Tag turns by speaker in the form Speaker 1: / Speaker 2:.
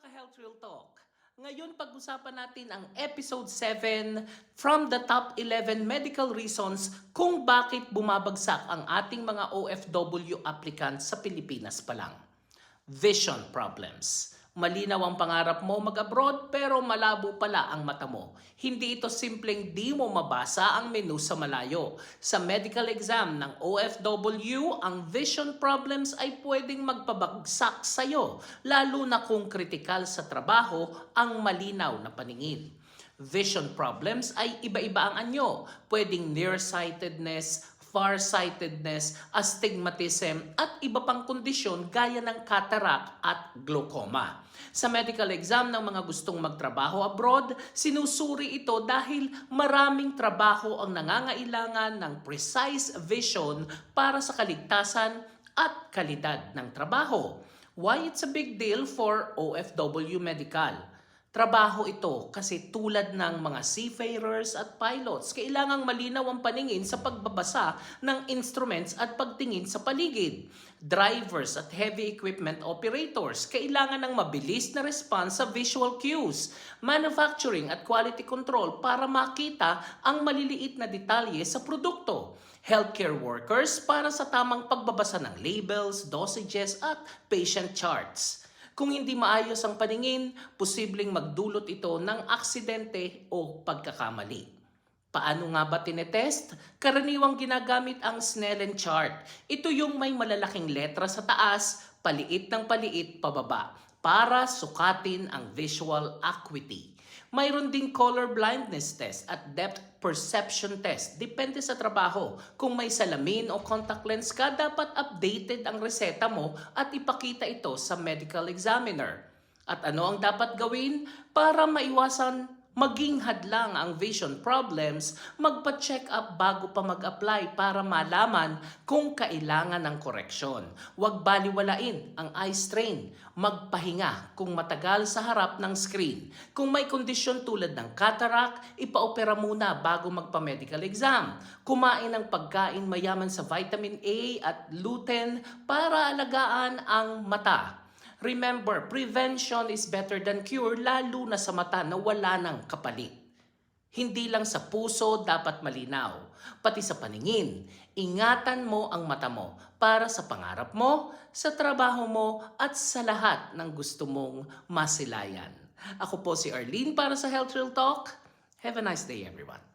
Speaker 1: ka-Health Real Talk. Ngayon pag-usapan natin ang episode 7 from the top 11 medical reasons kung bakit bumabagsak ang ating mga OFW applicants sa Pilipinas pa lang. Vision problems. Malinaw ang pangarap mo mag-abroad pero malabo pala ang mata mo. Hindi ito simpleng di mo mabasa ang menu sa malayo. Sa medical exam ng OFW, ang vision problems ay pwedeng magpabagsak sa'yo, lalo na kung kritikal sa trabaho ang malinaw na paningin. Vision problems ay iba-iba ang anyo. Pwedeng nearsightedness, farsightedness, astigmatism at iba pang kondisyon gaya ng cataract at glaucoma. Sa medical exam ng mga gustong magtrabaho abroad, sinusuri ito dahil maraming trabaho ang nangangailangan ng precise vision para sa kaligtasan at kalidad ng trabaho. Why it's a big deal for OFW Medical? Trabaho ito kasi tulad ng mga seafarers at pilots, kailangang malinaw ang paningin sa pagbabasa ng instruments at pagtingin sa paligid. Drivers at heavy equipment operators, kailangan ng mabilis na response sa visual cues. Manufacturing at quality control para makita ang maliliit na detalye sa produkto. Healthcare workers para sa tamang pagbabasa ng labels, dosages at patient charts. Kung hindi maayos ang paningin, posibleng magdulot ito ng aksidente o pagkakamali. Paano nga ba tinetest? Karaniwang ginagamit ang Snellen chart. Ito yung may malalaking letra sa taas, paliit ng paliit pababa, para sukatin ang visual acuity. Mayroon ding color blindness test at depth perception test. Depende sa trabaho. Kung may salamin o contact lens ka, dapat updated ang reseta mo at ipakita ito sa medical examiner. At ano ang dapat gawin para maiwasan maging hadlang ang vision problems? Magpa-check up bago pa mag-apply para malaman kung kailangan ng koreksyon. Huwag baliwalain ang eye strain. Magpahinga kung matagal sa harap ng screen. Kung may kondisyon tulad ng cataract, ipaopera muna bago magpa-medical exam. Kumain ng pagkain mayaman sa vitamin A at lutein para alagaan ang mata. Remember, prevention is better than cure, lalo na sa mata na wala ng kapalit. Hindi lang sa puso dapat malinaw, pati sa paningin. Ingatan mo ang mata mo para sa pangarap mo, sa trabaho mo, at sa lahat ng gusto mong masilayan. Ako po si Arlene para sa Health Real Talk. Have a nice day, everyone.